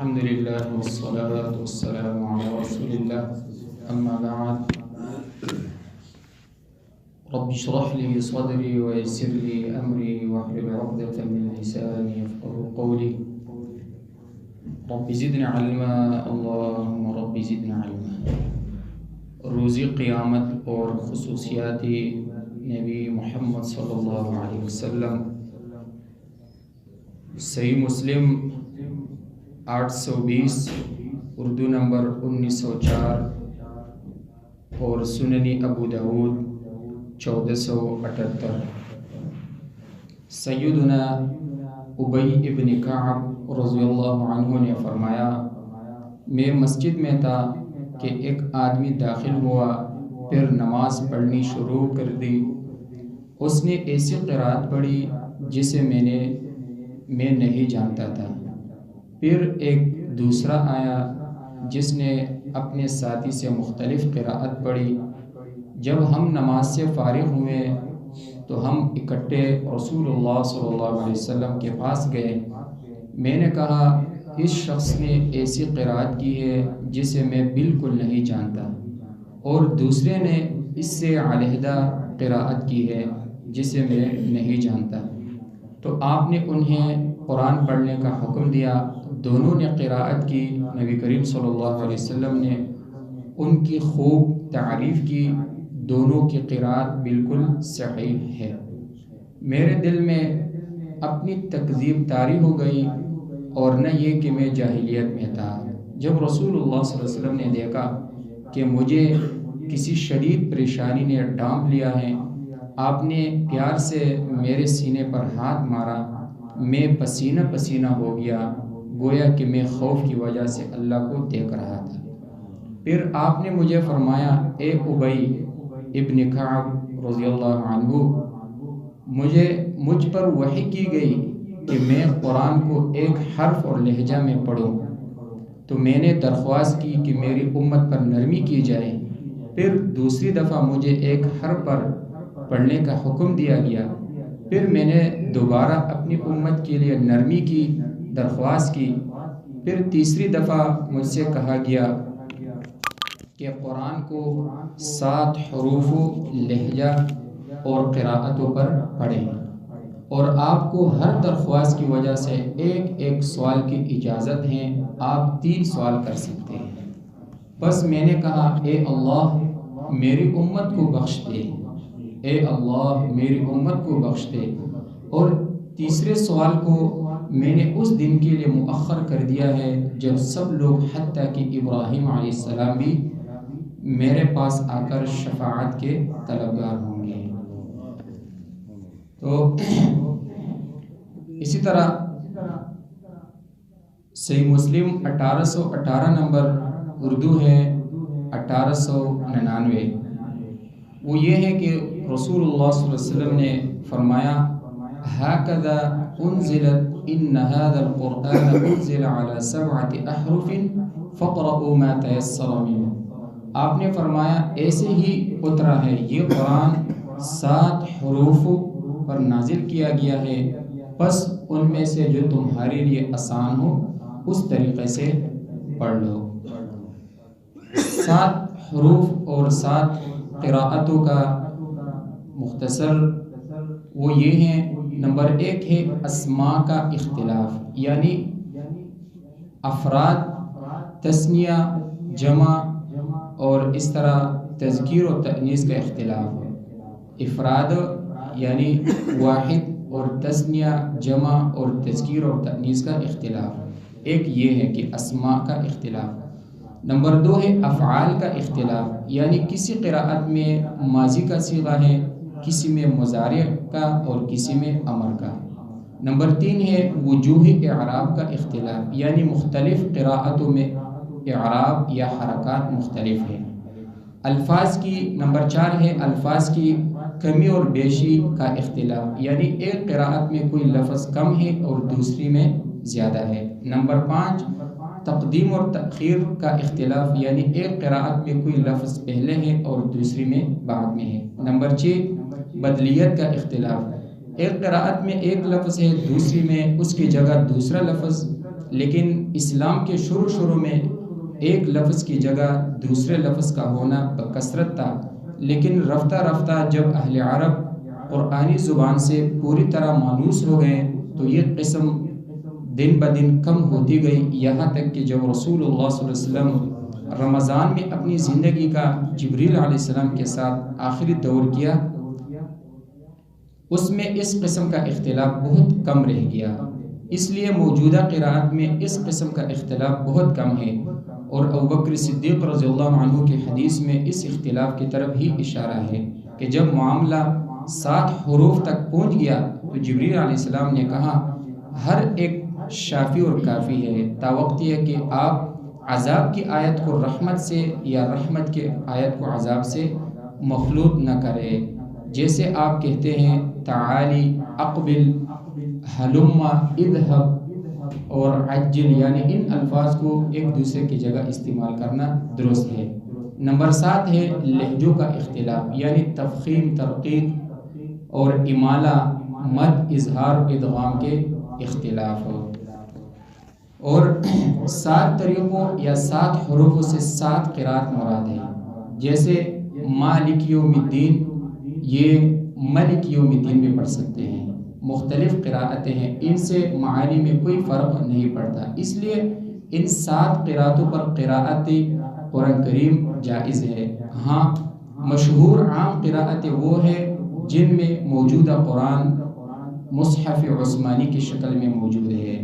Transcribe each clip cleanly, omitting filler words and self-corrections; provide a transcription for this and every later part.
الحمد لله والصلاة والسلام على رسول الله أما بعد رب اشرح لي صدري ويسر لي أمري واحلل عقدة من لساني يفقهوا قولي رب زدني علما اللهم رب زدني علما روزی قیامت اور خصوصیات نبی محمد صلی اللہ علیہ وسلم صحیح مسلم 820 اردو نمبر 1904 اور سننی ابو داود 1478۔ سیدنا ابی ابن کعب رضی اللہ عنہ نے فرمایا، میں مسجد میں تھا کہ ایک آدمی داخل ہوا، پھر نماز پڑھنی شروع کر دی۔ اس نے ایسی قرات پڑھی جسے میں نہیں جانتا تھا۔ پھر ایک دوسرا آیا جس نے اپنے ساتھی سے مختلف قراءت پڑھی۔ جب ہم نماز سے فارغ ہوئے تو ہم اکٹھے رسول اللہ صلی اللہ علیہ وسلم کے پاس گئے۔ میں نے کہا، اس شخص نے ایسی قراءت کی ہے جسے میں بالکل نہیں جانتا، اور دوسرے نے اس سے علیحدہ قراءت کی ہے جسے میں نہیں جانتا۔ تو آپ نے انہیں قرآن پڑھنے کا حکم دیا۔ دونوں نے قراءت کی۔ نبی کریم صلی اللہ علیہ وسلم نے ان کی خوب تعریف کی۔ دونوں کی قراءت بالکل صحیح ہے۔ میرے دل میں اپنی تکذیب طاری ہو گئی، اور نہ یہ کہ میں جاہلیت میں تھا۔ جب رسول اللہ صلی اللہ علیہ وسلم نے دیکھا کہ مجھے کسی شدید پریشانی نے ڈانپ لیا ہے، آپ نے پیار سے میرے سینے پر ہاتھ مارا۔ میں پسینہ پسینہ ہو گیا، گویا کہ میں خوف کی وجہ سے اللہ کو دیکھ رہا تھا۔ پھر آپ نے مجھے فرمایا، اے ابی ابن کعب رضی اللہ عنہ، مجھ پر وحی کی گئی کہ میں قرآن کو ایک حرف اور لہجہ میں پڑھوں، تو میں نے درخواست کی کہ میری امت پر نرمی کی جائے۔ پھر دوسری دفعہ مجھے ایک حرف پر پڑھنے کا حکم دیا گیا۔ پھر میں نے دوبارہ اپنی امت کے لیے نرمی کی درخواست کی۔ پھر تیسری دفعہ مجھ سے کہا گیا کہ قرآن کو 7 حروف لہجہ اور قراءتوں پر پڑھیں، اور آپ کو ہر درخواست کی وجہ سے ایک سوال کی اجازت ہے، آپ 3 سوال کر سکتے ہیں۔ بس میں نے کہا، اے اللہ میری امت کو بخش دے، اے اللہ میری امت کو بخش دے۔ اور تیسرے سوال کو میں نے اس دن کے لیے مؤخر کر دیا ہے جب سب لوگ حتیٰ کہ ابراہیم علیہ السلام بھی میرے پاس آ کر شفاعت کے طلبگار ہوں گے۔ تو اسی طرح صحیح مسلم 1818 نمبر اردو ہے 1899۔ وہ یہ ہے کہ رسول اللہ صلی اللہ علیہ وسلم نے فرمایا، ہاکذا انزلت ان هذا القرآن انزل على 7 احرف فقرؤوا ما تيسر منه۔ آپ نے فرمایا، ایسے ہی اترا ہے یہ قرآن 7 حروف پر نازل کیا گیا ہے، بس ان میں سے جو تمہارے لیے آسان ہو اس طریقے سے پڑھ لو۔ 7 حروف اور 7 قراءتوں کا مختصر وہ یہ ہیں۔ نمبر 1 ہے اسماء کا اختلاف، یعنی افراد، تثنیہ، جمع اور اس طرح تذکیر و تأنیث کا اختلاف ہے۔ افراد یعنی واحد اور تثنیہ، جمع اور تذکیر اور تأنیث کا اختلاف۔ ایک یہ ہے کہ اسماء کا اختلاف۔ نمبر 2 ہے افعال کا اختلاف، یعنی کسی قراءت میں ماضی کا صیغہ ہے، کسی میں مضارع کا اور کسی میں امر کا۔ نمبر 3 ہے وجوہ اعراب کا اختلاف، یعنی مختلف قراءتوں میں اعراب یا حرکات مختلف ہیں۔ الفاظ کی نمبر 4 ہے الفاظ کی کمی اور بیشی کا اختلاف، یعنی ایک قراءت میں کوئی لفظ کم ہے اور دوسری میں زیادہ ہے۔ نمبر 5 تقدیم اور تأخیر کا اختلاف، یعنی ایک قراءت میں کوئی لفظ پہلے ہے اور دوسری میں بعد میں ہے۔ نمبر 6 بدلیت کا اختلاف، ایک قراءت میں ایک لفظ ہے، دوسری میں اس کی جگہ دوسرا لفظ، لیکن اسلام کے شروع میں ایک لفظ کی جگہ دوسرے لفظ کا ہونا بکثرت تھا، لیکن رفتہ رفتہ جب اہل عرب قرآنی زبان سے پوری طرح مانوس ہو گئے تو یہ قسم دن بدن کم ہوتی گئی، یہاں تک کہ جب رسول اللہ صلی اللہ علیہ وسلم رمضان میں اپنی زندگی کا جبریل علیہ السلام کے ساتھ آخری دور کیا، اس میں اس قسم کا اختلاف بہت کم رہ گیا۔ اس لیے موجودہ قراءت میں اس قسم کا اختلاف بہت کم ہے، اور ابوبکر صدیق رضی اللہ عنہ کی حدیث میں اس اختلاف کی طرف ہی اشارہ ہے کہ جب معاملہ 7 حروف تک پہنچ گیا تو جبریل علیہ السلام نے کہا ہر ایک شافی اور کافی ہے، تاوقت ہے کہ آپ عذاب کی آیت کو رحمت سے یا رحمت کی آیت کو عذاب سے مخلوط نہ کرے، جیسے آپ کہتے ہیں تعالی، اقبل، حلم، اذهب اور عجل، یعنی ان الفاظ کو ایک دوسرے کی جگہ استعمال کرنا درست ہے۔ نمبر 7 ہے لہجوں کا اختلاف، یعنی تفخیم، ترقیق اور امالہ، مد، اظہار، ادغام کے اختلاف، اور 7 طریقوں یا 7 حروفوں سے 7 قراءت مراد ہے، جیسے مالک یوم الدین، یہ ملک یوم الدین میں پڑھ سکتے ہیں۔ مختلف قراءتیں ہیں، ان سے معانی میں کوئی فرق نہیں پڑتا، اس لیے ان 7 قراءتوں پر قراءت قرآن کریم جائز ہے۔ ہاں مشہور عام قراءتیں وہ ہے جن میں موجودہ قرآن مصحف عثمانی کی شکل میں موجود ہے،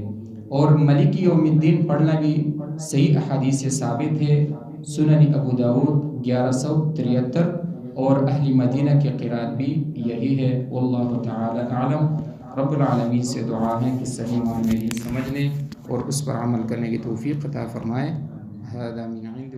اور ملک یوم الدین پڑھنا بھی صحیح احادیث سے ثابت ہے۔ سنن ابو داود 1173 اور اہل مدینہ کی قرآت بھی یہی ہے۔ واللہ تعالی اعلم۔ رب العالمین سے دعا ہے کہ صحیح معنی سمجھنے اور اس پر عمل کرنے کی توفیق عطا فرمائے۔ ھذا من عند